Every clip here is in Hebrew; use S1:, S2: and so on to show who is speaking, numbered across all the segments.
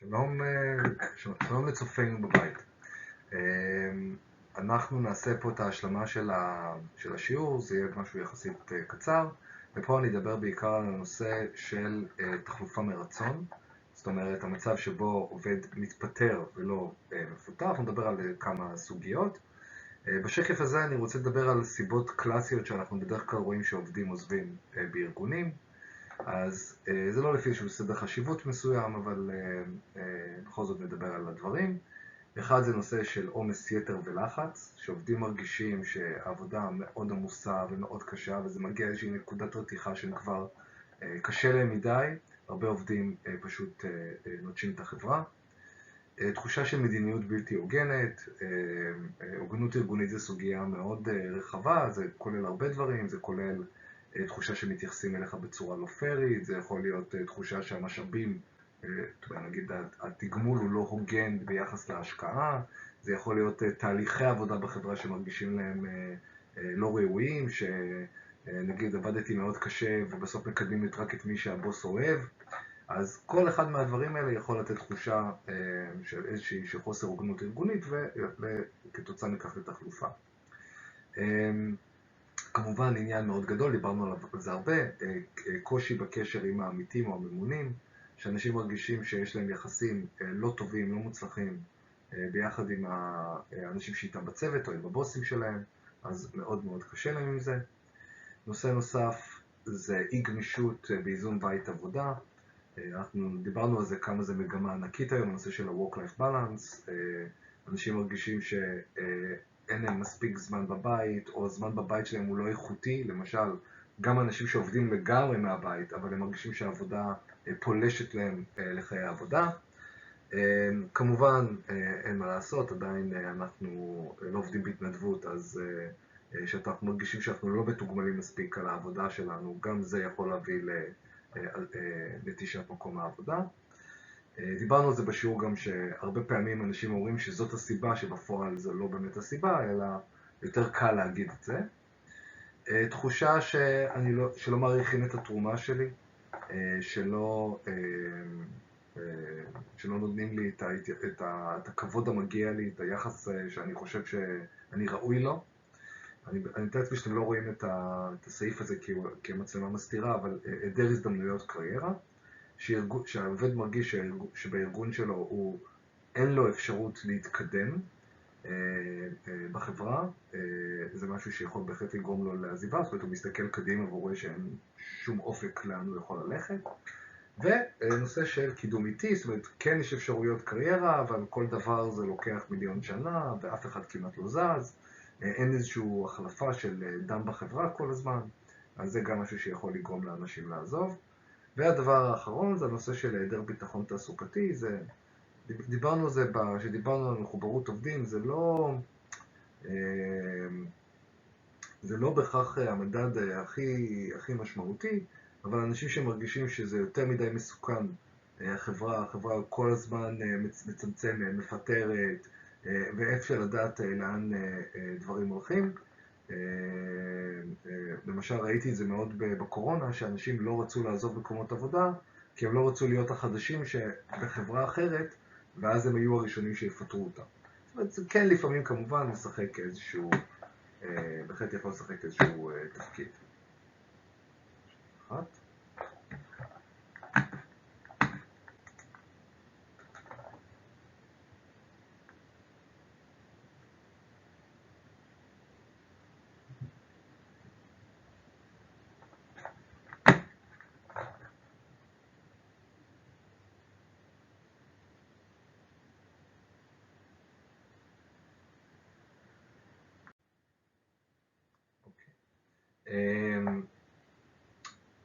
S1: שלום, שלום לצופינו בבית. אנחנו נעשה פה את ההשלמה של השיעור, זה יהיה משהו יחסית קצר, ופה אני אדבר בעיקר על הנושא של תחלופה מרצון, זאת אומרת, המצב שבו עובד מתפטר ולא מפוטר. אנחנו נדבר על כמה סוגיות. בשקף הזה אני רוצה לדבר על סיבות קלאסיות שאנחנו בדרך כלל רואים שעובדים עוזבים בארגונים. אז זה לא לפי איזשהו סדר חשיבות מסוים, אבל בכל זאת נדבר על הדברים. אחד זה נושא של עומס יתר ולחץ, שעובדים מרגישים שהעבודה מאוד עמוסה ומאוד קשה, וזה מגיע לאיזושהי נקודת רתיחה שהם כבר קשה להם מדי. הרבה עובדים פשוט נוטשים את החברה. תחושה של מדיניות בלתי הוגנת, הוגנות ארגונית זה סוגיה מאוד רחבה, זה כולל הרבה דברים, זה כולל תחושה שמתייחסים אליך בצורה לא פיירית, זה יכול להיות תחושה שהמשאבים, נגיד התגמול הוא לא הוגן ביחס להשקעה, זה יכול להיות תהליכי עבודה בחברה שמרגישים להם לא ראויים, שנגיד עבדתי מאוד קשה ובסוף מקדמים רק את מי שהבוס אוהב. אז כל אחד מהדברים האלה יכול לתת תחושה של איזושהי חוסר הוגנות ארגונית וכתוצאה מכך לתחלופה. כמובן עניין מאוד גדול, דיברנו עליו על זה הרבה, קושי בקשר עם העמיתים או הממונים, שאנשים מרגישים שיש להם יחסים לא טובים, לא מוצלחים, ביחד עם האנשים שאיתם בצוות או עם הבוסים שלהם, אז מאוד מאוד קשה להם עם זה. נושא נוסף זה אי גמישות באיזון בית עבודה. אנחנו דיברנו על זה כמה זה מגמה ענקית היום, הנושא של ה-work-life balance. אנשים מרגישים שאין להם מספיק זמן בבית, או הזמן בבית שלהם הוא לא איכותי. למשל, גם אנשים שעובדים לגמרי מהבית, אבל הם מרגישים שהעבודה פולשת להם לחיי העבודה. כמובן, אין מה לעשות, עדיין אנחנו לא עובדים בהתנדבות, אז שאנחנו מרגישים שאנחנו לא מתוגמלים מספיק על העבודה שלנו, גם זה יכול להביא נטישת מקום העבודה. דיברנו על זה בשיעור גם שהרבה פעמים אנשים אומרים שזאת הסיבה, שבפועל זה לא באמת הסיבה, אלא יותר קל להגיד את זה. תחושה שלא מעריכים את התרומה שלי, שלא נותנים לי את הכבוד המגיע לי, את היחס שאני חושב שאני ראוי לו. אני מתאר לעצמי שאתם לא רואים את הסעיף הזה כי המצלמה מסתירה, אבל היעדר הזדמנויות קריירה, שהעובד מרגיש שבארגון שלו אין לו אפשרות להתקדם בחברה, זה משהו שיכול בהחלט לגרום לו לעזיבה, זאת אומרת הוא מסתכל קדימה והוא רואה שאין שום אופק לאן הוא יכול ללכת. ונושא של קידום איטי, זאת אומרת כן יש אפשרויות קריירה, אבל כל דבר זה לוקח מיליון שנה ואף אחד כמעט לא זז. אין איזושהי החלפה של דם בחברה כל הזמן, אז זה גם משהו שיכול לגרום לאנשים לעזוב. והדבר האחרון זה הנושא של היעדר ביטחון תעסוקתי. דיברנו על זה, כשדיברנו על מחוברות עובדים, זה לא בהכרח המדד הכי משמעותי, אבל אנשים שמרגישים שזה יותר מדי מסוכן, החברה כל הזמן מצמצמת, מפטרת, ואפשר לדעת לאן דברים הולכים. למשל ראיתי את זה מאוד בקורונה, שאנשים לא רצו לעזוב מקומות עבודה, כי הם לא רצו להיות החדשים בחברה אחרת, ואז הם היו הראשונים שיפטרו אותם. זאת אומרת, זה כן לפעמים כמובן משחק איזשהו, בהחלט יכול לשחק איזשהו תפקיד. אחת.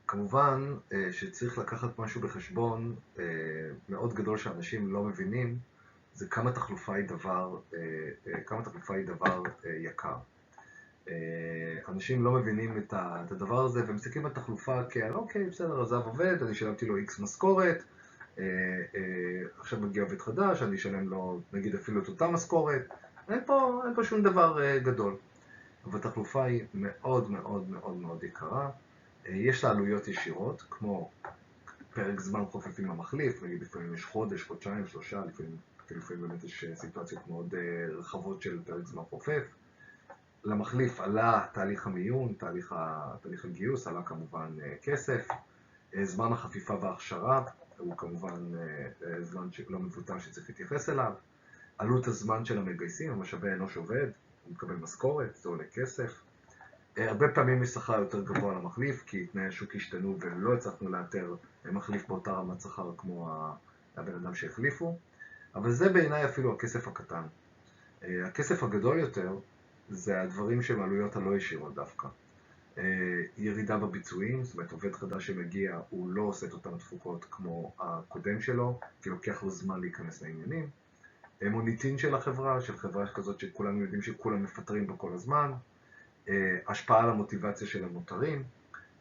S1: כמובן שצריך לקחת משהו בחשבון מאוד גדול שאנשים לא מבינים, זה כמה תחלופה היא דבר יקר. אנשים לא מבינים את הדבר הזה ומסתכלים על תחלופה אוקיי, בסדר, עזב עובד, אני שלמתי לו X משכורת, עכשיו מגיע עובד חדש, אני אשלם לו נגיד אפילו את אותה משכורת, אין פה שום דבר גדול. אבל התחלופה היא מאוד מאוד מאוד מאוד יקרה. יש לה עלויות ישירות, כמו פרק זמן חופף עם המחליף, נגיד לפעמים יש חודש, חודשיים, שלושה, לפעמים באמת יש סיטואציות מאוד רחבות של פרק זמן חופף. למחליף עלה תהליך המיון, תהליך הגיוס, עלה כמובן כסף. זמן החפיפה וההכשרה הוא כמובן זמן לא מבוטל שצריך להתייחס אליו. עלות הזמן של המגייסים, המשאבי אנוש עובד, הוא מקבל משכורת, זה עולה כסף. הרבה פעמים יש שכר יותר גבוה למחליף, כי תנאי השוק השתנו ולא הצלחנו לאתר מחליף באותה רמת שכר כמו הבן אדם שהחליפו. אבל זה בעיניי אפילו הכסף הקטן. הכסף הגדול יותר זה הדברים שהם עלויות הלא ישירות דווקא. ירידה בביצועים, זאת אומרת עובד חדש שמגיע, הוא לא עושה את אותן תפוקות כמו הקודם שלו, כי לוקח לו זמן להיכנס לעניינים. מוניטין של החברה, של חברה כזאת שכולנו יודעים שכולם מפטרים בה כל הזמן. השפעה על המוטיבציה של הנותרים,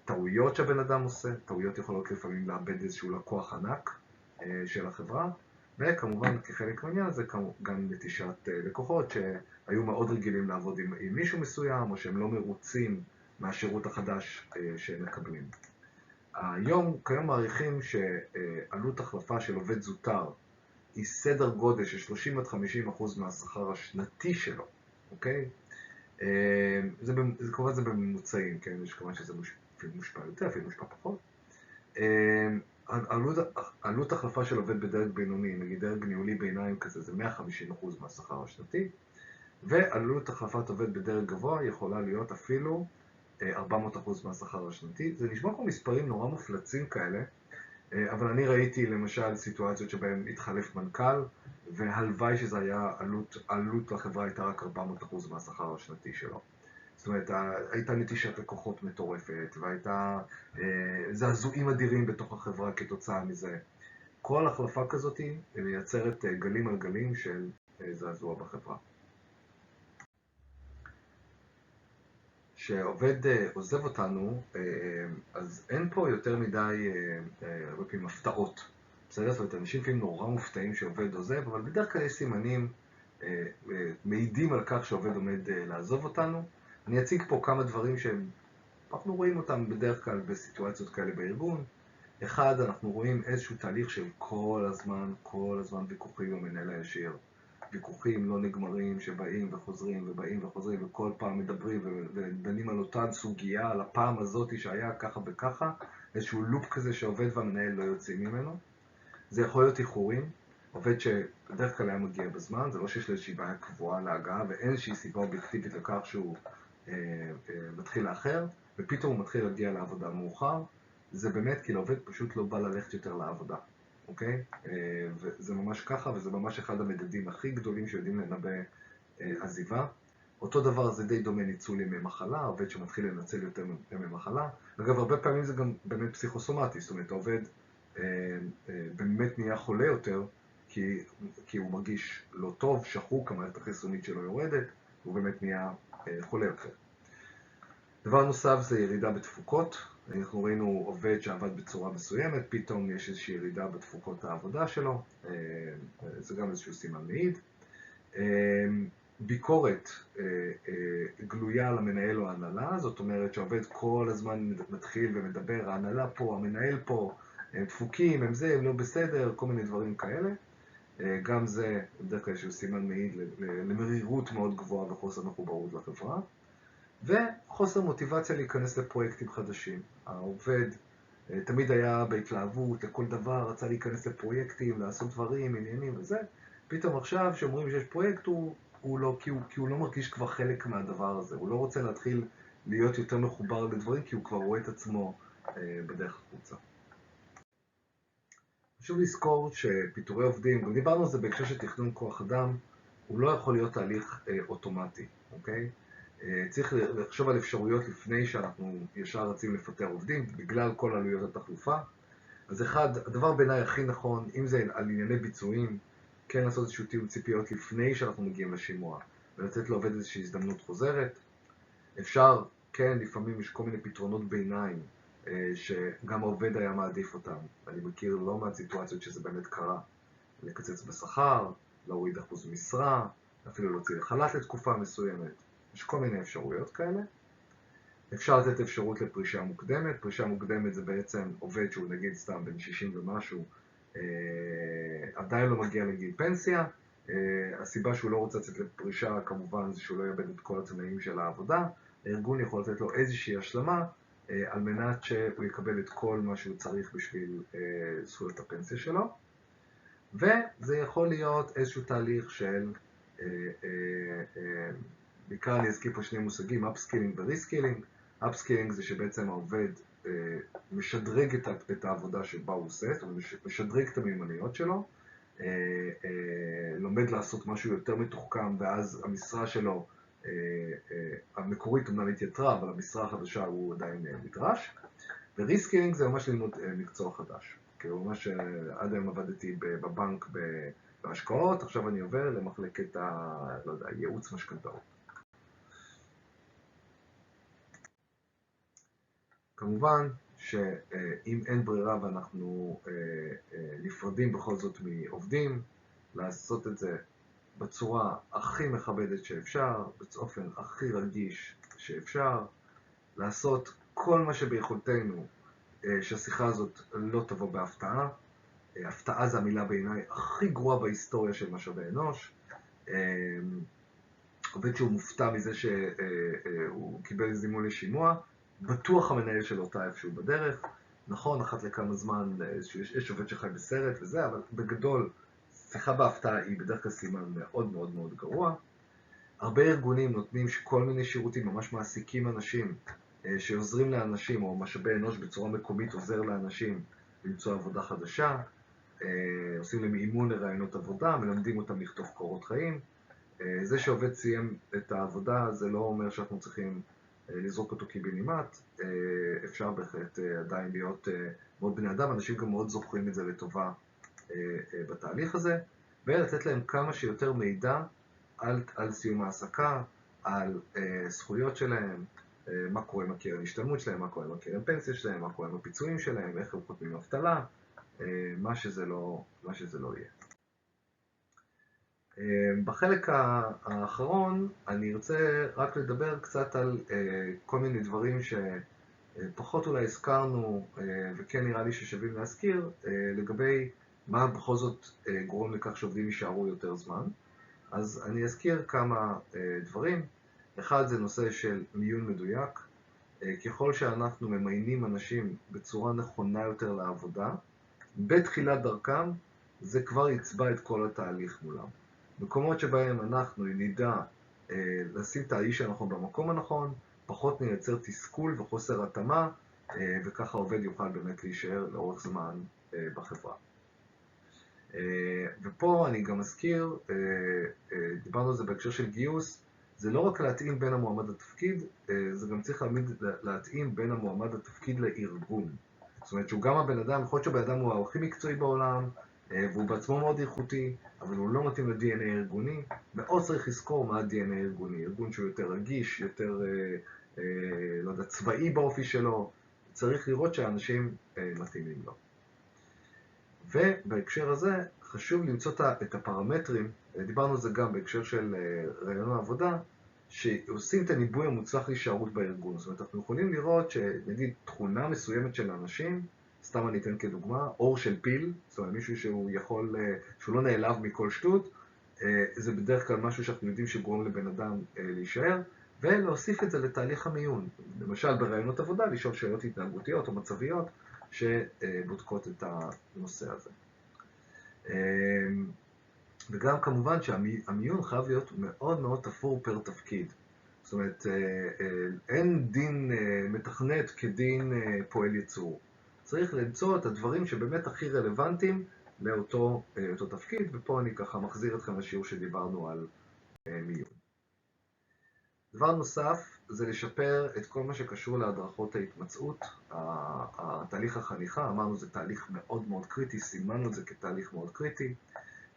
S1: טעויות שהבן אדם עושה, טעויות יכולות לפעמים לאבד איזשהו לקוח ענק של החברה, וכמובן כחלק מהעניין הזה גם נטישת לקוחות שהיו מאוד רגילים לעבוד עם מישהו מסוים, או שהם לא מרוצים מהשירות החדש שהם מקבלים. כיום מעריכים שעלות החלפה של עובד זוטר היא סדר גודל של 30-50% מהשכר השנתי שלו, אוקיי? כמובן זה בממוצעים, כן? יש כמובן שזה מושפע יותר, אפילו מושפע פחות. עלות החלפה של עובד בדרג בינוני, נגיד דרג ניהולי ביניים כזה, זה 150% מהשכר השנתי, ועלות החלפת עובד בדרג גבוה יכולה להיות אפילו 400% מהשכר השנתי. זה נשמע כמו מספרים נורא מופלצים כאלה, אבל אני ראיתי למשל סיטואציות שבהן התחלף מנכ"ל, והלוואי שזה היה עלות לחברה הייתה רק 400% מהשכר השנתי שלו. זאת אומרת, הייתה נטישת לקוחות מטורפת, והייתה זעזועים אדירים בתוך החברה כתוצאה מזה. כל החלפה כזאת מייצרת גלים על גלים של זעזוע בחברה. כשעובד עוזב אותנו, אז אין פה יותר מדי הרבה פעמים הפתעות. בסדר? זאת אומרת, אנשים לפעמים נורא מופתעים שעובד עוזב, אבל בדרך כלל יש סימנים מעידים על כך שעובד עומד לעזוב אותנו. אני אציג פה כמה דברים שאנחנו רואים אותם בדרך כלל בסיטואציות כאלה בארגון. אחד, אנחנו רואים איזשהו תהליך של כל הזמן ויכוחים במנהל הישיר. ויכוחים לא נגמרים שבאים וחוזרים ובאים וחוזרים וכל פעם מדברים ודנים על אותה סוגיה, על הפעם הזאת שהיה ככה וככה, איזשהו לופ כזה שעובד והמנהל לא יוצאים ממנו. זה יכול להיות איחורים, עובד שבדרך כלל היה מגיע בזמן, זה לא שיש לו איזושהי בעיה קבועה להגעה ואין איזושהי סיבה אובייקטיבית לכך שהוא מתחיל לאחר, ופתאום הוא מתחיל להגיע לעבודה מאוחר. זה באמת כי לעובד פשוט לא בא ללכת יותר לעבודה. אוקיי? וזה ממש ככה, וזה ממש אחד המדדים הכי גדולים שיודעים לנבא עזיבה. אותו דבר זה די דומה ניצול ימי מחלה, עובד שמתחיל לנצל יותר ימי מחלה. אגב, הרבה פעמים זה גם באמת פסיכוסומטי, זאת אומרת, העובד באמת נהיה חולה יותר, כי הוא מרגיש לא טוב, שחוק, המערכת החיסונית שלו יורדת, והוא באמת נהיה חולה יותר. דבר נוסף זה ירידה בתפוקות. אנחנו ראינו עובד שעבד בצורה מסוימת, פתאום יש איזושהי ירידה בתפוקות העבודה שלו, זה גם איזשהו סימן מעיד. ביקורת גלויה על המנהל או ההנהלה, זאת אומרת שהעובד כל הזמן מתחיל ומדבר, ההנהלה פה, המנהל פה, הם דפוקים, הם לא בסדר, כל מיני דברים כאלה. גם זה בדרך כלל איזשהו סימן מעיד למרירות מאוד גבוהה וחוסר מחוברות לחברה. וחוסר מוטיבציה להיכנס לפרויקטים חדשים. העובד תמיד היה בהתלהבות לכל דבר, רצה להיכנס לפרויקטים, לעשות דברים, עניינים וזה. פתאום עכשיו שאומרים שיש פרויקט, כי הוא לא מרגיש כבר חלק מהדבר הזה. הוא לא רוצה להתחיל להיות יותר מחובר לדברים, כי הוא כבר רואה את עצמו בדרך החוצה. חשוב לזכור שפיטורי עובדים, גם דיברנו על זה בהקשר של תכנון כוח אדם, הוא לא יכול להיות תהליך אוטומטי, אוקיי? צריך לחשוב על אפשרויות לפני שאנחנו ישר רצים לפטר עובדים, בגלל כל עלויות התחלופה. אז הדבר בעיניי הכי נכון, אם זה על ענייני ביצועים, כן לעשות איזשהו תיאום ציפיות לפני שאנחנו מגיעים לשימוע, ולתת לעובד איזושהי הזדמנות חוזרת. אפשר, כן, לפעמים יש כל מיני פתרונות ביניים, שגם העובד היה מעדיף אותם. אני מכיר לא מעט סיטואציות שזה באמת קרה. לקצץ בשכר, להוריד אחוז משרה, אפילו להוציא לחל"ת לתקופה מסוימת. יש כל מיני אפשרויות כאלה. אפשר לתת אפשרות לפרישה מוקדמת. פרישה מוקדמת זה בעצם עובד שהוא נגיד סתם בן 60 ומשהו, עדיין לא מגיע לגיל פנסיה. הסיבה שהוא לא רוצה לצאת לפרישה כמובן זה שהוא לא יאבד את כל התנאים של העבודה. הארגון יכול לתת לו איזושהי השלמה על מנת שהוא יקבל את כל מה שהוא צריך בשביל זכויות הפנסיה שלו. וזה יכול להיות איזשהו תהליך של, בעיקר אני אזכיר פה שני מושגים, upskilling ו-reskilling. upskilling זה שבעצם העובד משדרג את העבודה שבה הוא עושה, זאת אומרת, משדרג את המיומנויות שלו, לומד לעשות משהו יותר מתוחכם, ואז המשרה שלו, המקורית אומנם התייתרה, אבל המשרה החדשה הוא עדיין נדרש. ו-reskilling זה ממש ללמוד מקצוע חדש. כאילו ממש עד היום עבדתי בבנק בהשקעות, עכשיו אני עובר למחלקת לא יודע, ייעוץ משכנתאות. כמובן שאם אין ברירה ואנחנו נפרדים בכל זאת מעובדים, לעשות את זה בצורה הכי מכבדת שאפשר, באופן הכי רגיש שאפשר, לעשות כל מה שביכולתנו שהשיחה הזאת לא תבוא בהפתעה. הפתעה זה המילה בעיניי הכי גרועה בהיסטוריה של משאבי אנוש. עובד שהוא מופתע מזה שהוא קיבל זימון לשימוע, בטוח המנהל שלו אותה איפשהו בדרך. נכון, אחת לכמה זמן יש עובד שחי בסרט וזה, אבל בגדול, שיחה בהפתעה היא בדרך כלל סימן מאוד מאוד מאוד גרוע. הרבה ארגונים נותנים כל מיני שירותים, ממש מעסיקים אנשים שעוזרים לאנשים, או משאבי אנוש בצורה מקומית עוזר לאנשים למצוא עבודה חדשה, עושים להם אימון לרעיונות עבודה, מלמדים אותם לכתוב קורות חיים. זה שעובד סיים את העבודה, זה לא אומר שאנחנו צריכים לזרוק אותו קיבינימט. אפשר בהחלט עדיין להיות מאוד בני אדם, אנשים גם מאוד זוכרים את זה לטובה בתהליך הזה, ולתת להם כמה שיותר מידע על סיום העסקה, על זכויות שלהם, מה קורה עם הקרן השתלמות שלהם, מה קורה עם הקרן פנסיה שלהם, מה קורה עם הפיצויים שלהם, איך הם חותמים אבטלה, מה שזה לא יהיה. בחלק האחרון אני רוצה רק לדבר קצת על כל מיני דברים שפחות אולי הזכרנו וכן נראה לי ששווים להזכיר לגבי מה בכל זאת גורם לכך שעובדים יישארו יותר זמן. אז אני אזכיר כמה דברים. אחד זה נושא של מיון מדויק. ככל שאנחנו ממיינים אנשים בצורה נכונה יותר לעבודה, בתחילת דרכם זה כבר יצבע את כל התהליך מולם. מקומות שבהם אנחנו נדע לשים את האיש הנכון במקום הנכון, פחות נייצר תסכול וחוסר התאמה, וככה העובד יוכל באמת להישאר לאורך זמן בחברה. ופה אני גם אזכיר, דיברנו על זה בהקשר של גיוס, זה לא רק להתאים בין המועמד לתפקיד, זה גם צריך להתאים בין המועמד לתפקיד לארגון. זאת אומרת שהוא גם הבן אדם, יכול להיות שהבן אדם הוא הכי מקצועי בעולם, והוא בעצמו מאוד איכותי, אבל הוא לא מתאים ל-DNA ארגוני. מאוד צריך לזכור מה ה-DNA ארגוני. ארגון שהוא יותר רגיש, יותר, לא יודע, צבאי באופי שלו. צריך לראות שהאנשים מתאימים לו. ובהקשר הזה חשוב למצוא את הפרמטרים, דיברנו על זה גם בהקשר של רעיון העבודה, שעושים את הניבוי המוצלח להישארות בארגון. זאת אומרת, אנחנו יכולים לראות שנגיד תכונה מסוימת של האנשים, סתם אני אתן כדוגמה, אור של פיל, זאת אומרת, מישהו שהוא לא נעלב מכל שטות, זה בדרך כלל משהו שאנחנו יודעים שגורם לבן אדם להישאר, ולהוסיף את זה לתהליך המיון. למשל, ברעיונות עבודה, לשאול שאלות התנהגותיות או מצביות, שבודקות את הנושא הזה. וגם כמובן שהמיון חייב להיות מאוד מאוד תפור פר תפקיד. זאת אומרת, אין דין מתכנת כדין פועל ייצור. צריך למצוא את הדברים שבאמת הכי רלוונטיים לאותו תפקיד, ופה אני ככה מחזיר אתכם לשיעור שדיברנו על מיון. דבר נוסף זה לשפר את כל מה שקשור להדרכות ההתמצאות, התהליך החניכה, אמרנו זה תהליך מאוד מאוד קריטי, סימנו את זה כתהליך מאוד קריטי.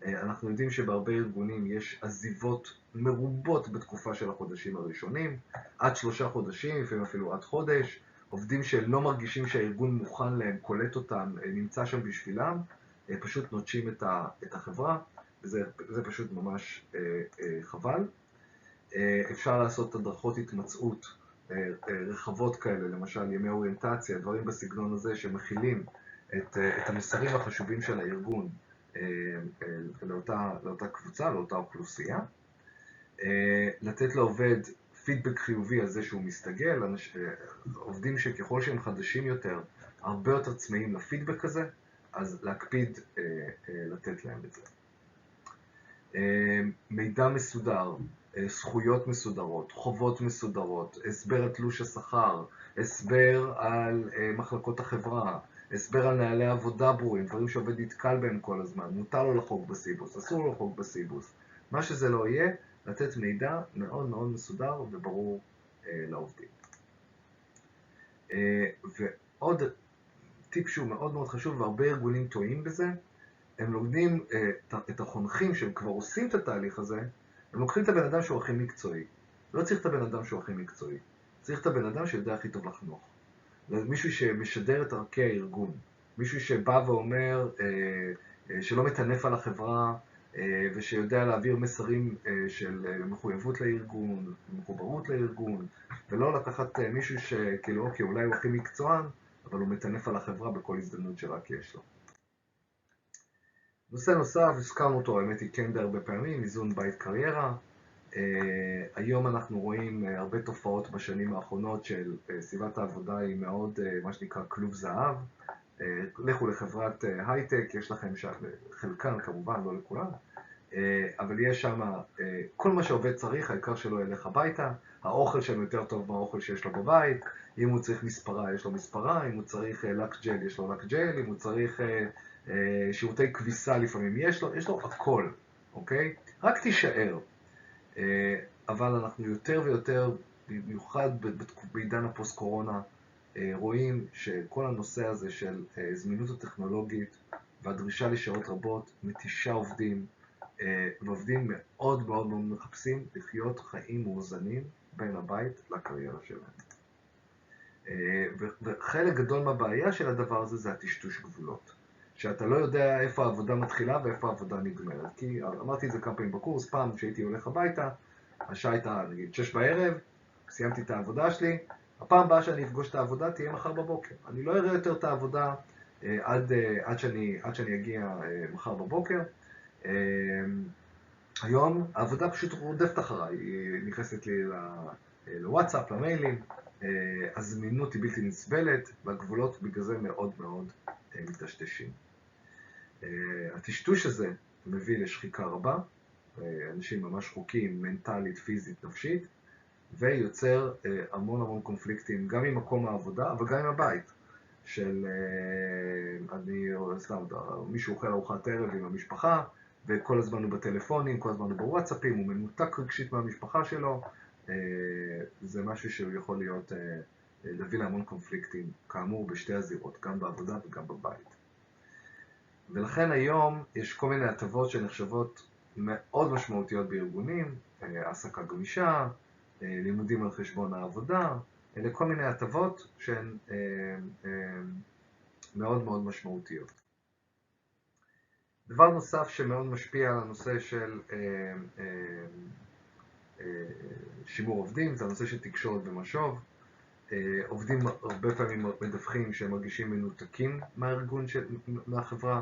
S1: אנחנו יודעים שבהרבה ארגונים יש עזיבות מרובות בתקופה של החודשים הראשונים, עד 3 חודשים, לפעמים אפילו עד חודש, עובדים שלא מרגישים שהארגון מוכן להם, קולט אותם, נמצא שם בשבילם, פשוט נוטשים את החברה, וזה פשוט ממש חבל. אפשר לעשות הדרכות התמצאות רחבות כאלה, למשל ימי אוריינטציה, דברים בסגנון הזה שמכילים את המסרים החשובים של הארגון לאותה קבוצה, לאותה אוכלוסייה. לתת לעובד פידבק חיובי על זה שהוא מסתגל, עובדים שככל שהם חדשים יותר, הרבה יותר צמאים לפידבק הזה, אז להקפיד לתת להם את זה. מידע מסודר, זכויות מסודרות, חובות מסודרות, הסבר על תלוש השכר, הסבר על מחלקות החברה, הסבר על נהלי עבודה ברורים, דברים שעובד נתקל בהם כל הזמן, מותר לו לחוג בסיבוס, אסור לו לחוג בסיבוס. מה שזה לא יהיה, לתת מידע מאוד מאוד מסודר וברור לעובדים. ועוד טיפ שהוא מאוד מאוד חשוב, והרבה ארגונים טועים בזה, הם לומדים את החונכים שהם כבר עושים את התהליך הזה, הם לוקחים את הבן אדם שהוא הכי מקצועי. לא צריך את הבן אדם שהוא הכי מקצועי, צריך את הבן אדם שיודע הכי טוב לחנוך. מישהו שמשדר את ערכי הארגון, מישהו שבא ואומר שלא מטנף על החברה, ושיודע להעביר מסרים של מחויבות לארגון, מחוברות לארגון, ולא לקחת מישהו שכאילו, אוקיי, אולי הוא הכי מקצוען, אבל הוא מטנף על החברה בכל הזדמנות שרק יש לו. נושא נוסף, הזכרנו אותו, האמת היא כן די הרבה פעמים, איזון בית קריירה. היום אנחנו רואים הרבה תופעות בשנים האחרונות של סביבת העבודה היא מאוד, מה שנקרא, כלוב זהב. לכו לחברת הייטק, יש לכם חלקן כמובן, לא לכולם, אבל יש שם כל מה שעובד צריך, העיקר שלא ילך הביתה, האוכל שם יותר טוב מהאוכל שיש לו בבית, אם הוא צריך מספרה, יש לו מספרה, אם הוא צריך לק ג'ל, יש לו לק ג'ל, אם הוא צריך שירותי כביסה לפעמים, יש לו הכל, אוקיי? רק תישאר. אבל אנחנו יותר ויותר, במיוחד בעידן הפוסט-קורונה, רואים שכל הנושא הזה של זמינות הטכנולוגית והדרישה לשעות רבות מתישה עובדים, ועובדים מאוד מאוד מאוד מחפשים לחיות חיים מאוזנים בין הבית לקריירה שלהם. וחלק גדול מהבעיה של הדבר הזה זה הטשטוש גבולות. שאתה לא יודע איפה העבודה מתחילה ואיפה העבודה נגמרת. כי אמרתי את זה כמה פעמים בקורס, פעם כשהייתי הולך הביתה, השעה הייתה נגיד 6 בערב, סיימתי את העבודה שלי, הפעם הבאה שאני אפגוש את העבודה תהיה מחר בבוקר. אני לא אראה יותר את העבודה עד שאני אגיע מחר בבוקר. היום העבודה פשוט רודפת אחריי, היא נכנסת לי לוואטסאפ, למיילים, הזמינות היא בלתי נסבלת, והגבולות בגלל זה מאוד מאוד מטשטשים. הטשטוש הזה מביא לשחיקה רבה, אנשים ממש שחוקים מנטלית, פיזית, נפשית, ויוצר המון המון קונפליקטים, גם עם מקום העבודה, אבל גם עם הבית. של, מישהו אוכל ארוחת ערב עם המשפחה, וכל הזמן הוא בטלפונים, כל הזמן הוא בוואטסאפים, הוא מנותק רגשית מהמשפחה שלו, זה משהו שהוא יכול להיות, להביא להמון קונפליקטים, כאמור בשתי הזירות, גם בעבודה וגם בבית. ולכן היום יש כל מיני הטבות שנחשבות מאוד משמעותיות בארגונים, העסקה גמישה, לימודים על חשבון העבודה, אלה כל מיני הטבות שהן מאוד מאוד משמעותיות. דבר נוסף שמאוד משפיע על הנושא של שימור עובדים, זה הנושא של תקשורת ומשוב. עובדים הרבה פעמים מדווחים שהם מרגישים מנותקים מהארגון, מהחברה,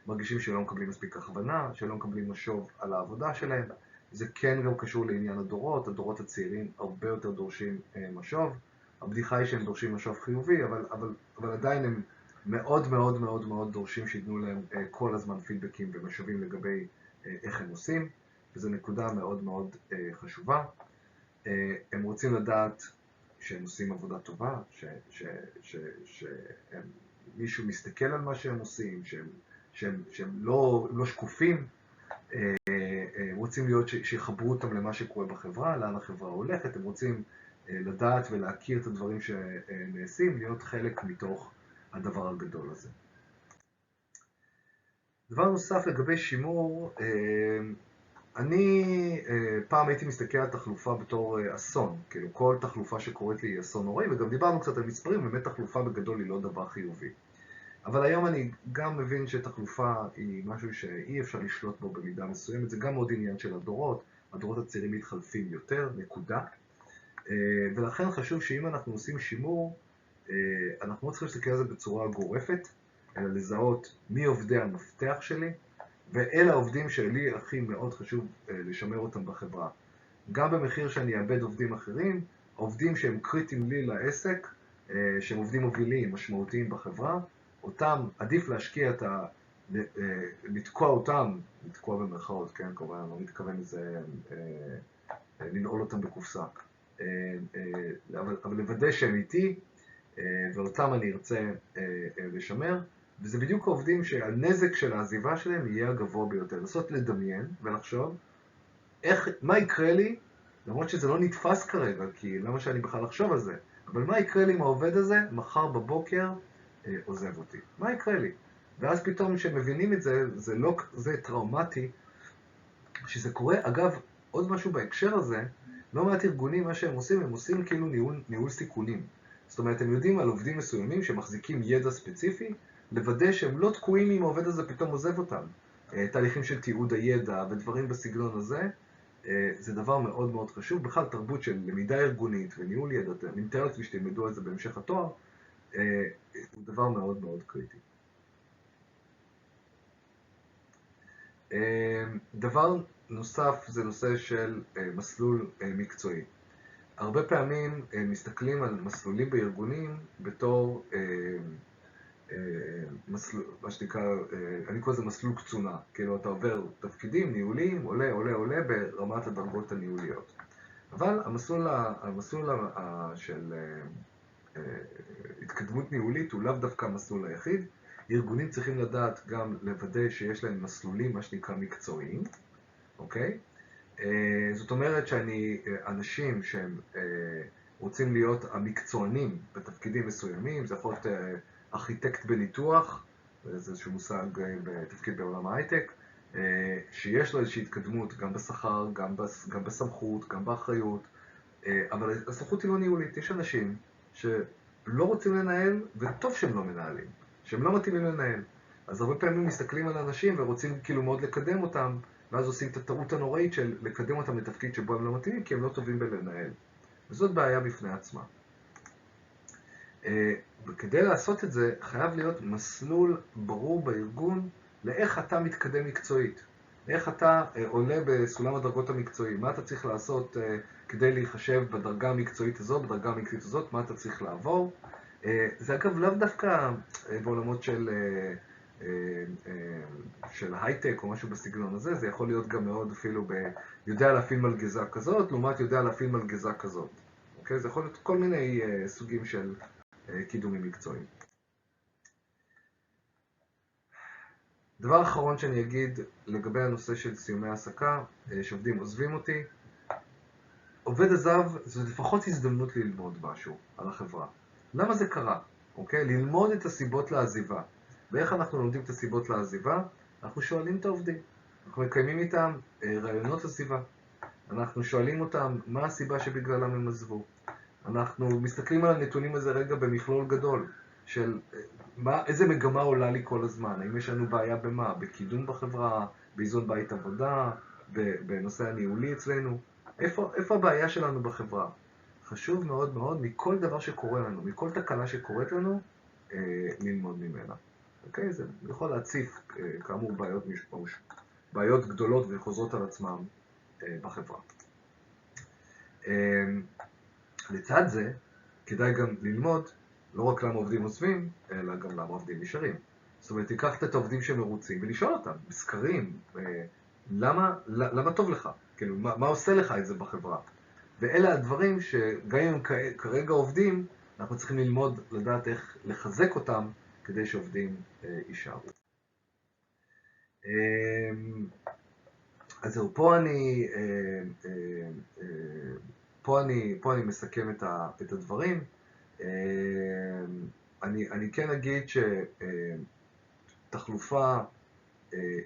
S1: מרגישים שלא מקבלים מספיק הכוונה, שלא מקבלים משוב על העבודה שלהם. זה כן גם קשור לעניין הדורות הצעירים הרבה יותר דורשים משוב. הבדיחה היא שהם דורשים משוב חיובי, אבל עדיין הם מאוד מאוד מאוד מאוד דורשים שיתנו להם כל הזמן פידבקים ומשובים לגבי איך הם עושים, וזו נקודה מאוד מאוד חשובה. הם רוצים לדעת שהם עושים עבודה טובה, שמישהו מסתכל על מה שהם עושים, שהם לא שקופים, הם רוצים להיות שיחברו אותם למה שקורה בחברה, לאן החברה הולכת, הם רוצים לדעת ולהכיר את הדברים שנעשים, להיות חלק מתוך הדבר הגדול הזה. דבר נוסף לגבי שימור, אני פעם הייתי מסתכל על תחלופה בתור אסון, כאילו כל תחלופה שקורית לי היא אסון נוראי, וגם דיברנו קצת על מספרים, באמת תחלופה בגדול היא לא דבר חיובי. אבל היום אני גם מבין שתחלופה היא משהו שאי אפשר לשלוט בו במידה מסוימת, זה גם עוד עניין של הדורות הצעירים מתחלפים יותר, נקודה. ולכן חשוב שאם אנחנו עושים שימור, אנחנו לא צריכים להסתכל על זה בצורה גורפת, אלא לזהות מי עובדי המפתח שלי, ואלה העובדים שלי הכי מאוד חשוב לשמר אותם בחברה. גם במחיר שאני אאבד עובדים אחרים, עובדים שהם קריטיים לי לעסק, שהם עובדים מובילים, משמעותיים בחברה, אותם עדיף להשקיע לתקוע אותם, לתקוע במרכאות, כן, כמובן, אני לא מתכוון לזה, לנעול אותם בקופסה. אבל לוודא שהם איתי, ואותם אני ארצה לשמר, וזה בדיוק העובדים שהנזק של העזיבה שלהם יהיה הגבוה ביותר. לנסות לדמיין ולחשוב, מה יקרה לי, למרות שזה לא נתפס כרגע, כי למה שאני בכלל לחשוב על זה, אבל מה יקרה לי אם העובד הזה מחר בבוקר עוזב אותי? מה יקרה לי? ואז פתאום כשמבינים את זה, זה טראומטי, שזה קורה. אגב, עוד משהו בהקשר הזה, לא מעט ארגונים, מה שהם עושים כאילו ניהול סיכונים. זאת אומרת, הם יודעים על עובדים מסוימים שמחזיקים ידע ספציפי, לוודא שהם לא תקועים אם העובד הזה פתאום עוזב אותם. תהליכים של תיעוד הידע ודברים בסגנון הזה, זה דבר מאוד מאוד חשוב. בכלל, תרבות של למידה ארגונית וניהול ידע, אני מתאר לעצמי שתלמדו את זה בהמשך התואר, הוא דבר מאוד מאוד קריטי. דבר נוסף זה נושא של מסלול מקצועי. הרבה פעמים מסתכלים על מסלולים בארגונים בתור מה שנקרא, אני קורא לזה מסלול קצונה. כאילו אתה עובר תפקידים, ניהולים, עולה ברמת הדרגות הניהוליות. אבל המסלול של התקדמות ניהולית הוא לאו דווקא המסלול היחיד. ארגונים צריכים לדעת גם לוודא שיש להם מסלולים, מה שנקרא מקצועיים, אוקיי? זאת אומרת אנשים שהם רוצים להיות המקצוענים בתפקידים מסוימים, זה יכול להיות ארכיטקט בניתוח, זה איזשהו מושג בתפקיד בעולם ההייטק, שיש לו איזושהי התקדמות גם בשכר, גם בסמכות, גם באחריות, אבל הסמכות היא לא ניהולית. יש אנשים שלא רוצים לנהל, וטוב שהם לא מנהלים, שהם לא מתאימים לנהל. אז הרבה פעמים מסתכלים על אנשים ורוצים כאילו מאוד לקדם אותם, ואז עושים את הטעות הנוראית של לקדם אותם לתפקיד שבו הם לא מתאימים, כי הם לא טובים בלנהל. וזאת בעיה בפני עצמה. וכדי לעשות את זה, חייב להיות מסלול ברור בארגון לאיך אתה מתקדם מקצועית. איך אתה עולה בסולם הדרגות המקצועי. מה אתה צריך לעשות כדי להיחשב בדרגה המקצועית הזאת, בדרגה המקצועית הזאת, מה אתה צריך לעבור. זה אגב לאו דווקא בעולמות של הייטק או משהו בסגנון הזה, זה יכול להיות גם מאוד אפילו יודע להפעיל מלגזה כזאת, לעומת יודע להפעיל מלגזה כזאת. אוקיי? זה יכול להיות כל מיני סוגים של קידומים מקצועיים. דבר אחרון שאני אגיד לגבי הנושא של סיומי העסקה, שעובדים עוזבים אותי. עובד עזב, זו לפחות הזדמנות ללמוד משהו על החברה. למה זה קרה? אוקיי? ללמוד את הסיבות לעזיבה. ואיך אנחנו לומדים את הסיבות לעזיבה? אנחנו שואלים את העובדים. אנחנו מקיימים איתם רעיונות עזיבה. אנחנו שואלים אותם מה הסיבה שבגללם הם עזבו. אנחנו מסתכלים על הנתונים הזה רגע במכלול גדול, של איזה מגמה עולה לי כל הזמן. האם יש לנו בעיה במה? בקידום בחברה, באיזון בית עבודה, בנושא הניהולי אצלנו. איפה הבעיה שלנו בחברה? חשוב מאוד מאוד מכל דבר שקורה לנו, מכל תקלה שקורית לנו, ללמוד ממנה. אוקיי? זה יכול להציף, כאמור, בעיות גדולות וחוזרות על עצמם בחברה. לצד זה, כדאי גם ללמוד, לא רק למה עובדים עוזבים, אלא גם למה עובדים נשארים. זאת אומרת, תיקח את העובדים שמרוצים ולשאול אותם, בסקרים, למה טוב לך? כאילו, מה עושה לך את זה בחברה? ואלה הדברים שגם אם כרגע עובדים, אנחנו צריכים ללמוד, לדעת איך לחזק אותם, כדי שעובדים יישארו. אז זהו, פה אני מסכם את הדברים. אני כן אגיד שתחלופה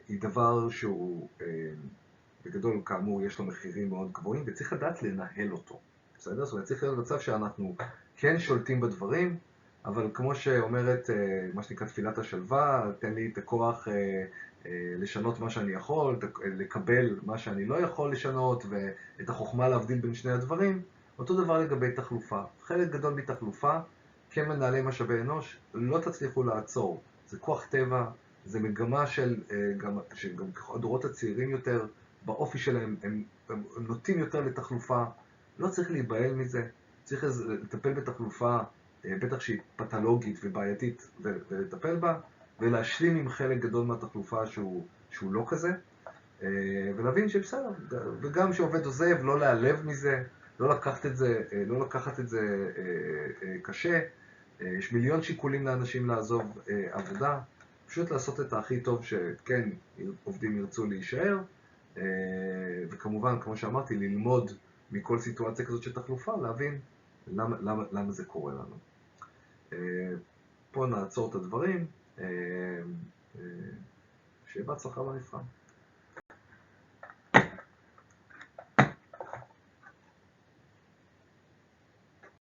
S1: היא דבר שהוא, בגדול, כאמור, יש לו מחירים מאוד גבוהים, וצריך לדעת לנהל אותו. בסדר? זאת אומרת, צריך להיות מצב שאנחנו כן שולטים בדברים, אבל כמו שאומרת, מה שנקרא תפילת השלווה, תן לי את הכוח לשנות מה שאני יכול, לקבל מה שאני לא יכול לשנות, ואת החוכמה להבדיל בין שני הדברים, אותו דבר לגבי תחלופה. חלק גדול מתחלופה, כמנהלי משאבי אנוש, לא תצליחו לעצור. זה כוח טבע, זה מגמה שגם הדורות הצעירים יותר, באופי שלהם, הם נוטים יותר לתחלופה. לא צריך להיבהל מזה, צריך לטפל בתחלופה, בטח שהיא פתולוגית ובעייתית, ולטפל בה, ולהשלים עם חלק גדול מהתחלופה שהוא לא כזה. ולהבין שבסדר, וגם כשעובד עוזב, לא להיעלב מזה, לא לקחת את זה קשה. יש מיליון שיקולים לאנשים לעזוב עבודה, פשוט לעשות את הכי טוב שכן, עובדים ירצו להישאר, וכמובן, כמו שאמרתי, ללמוד מכל סיטואציה כזאת של תחלופה, להבין למה זה קורה לנו. פה נעצור את הדברים, שיהיה בהצלחה במבחן.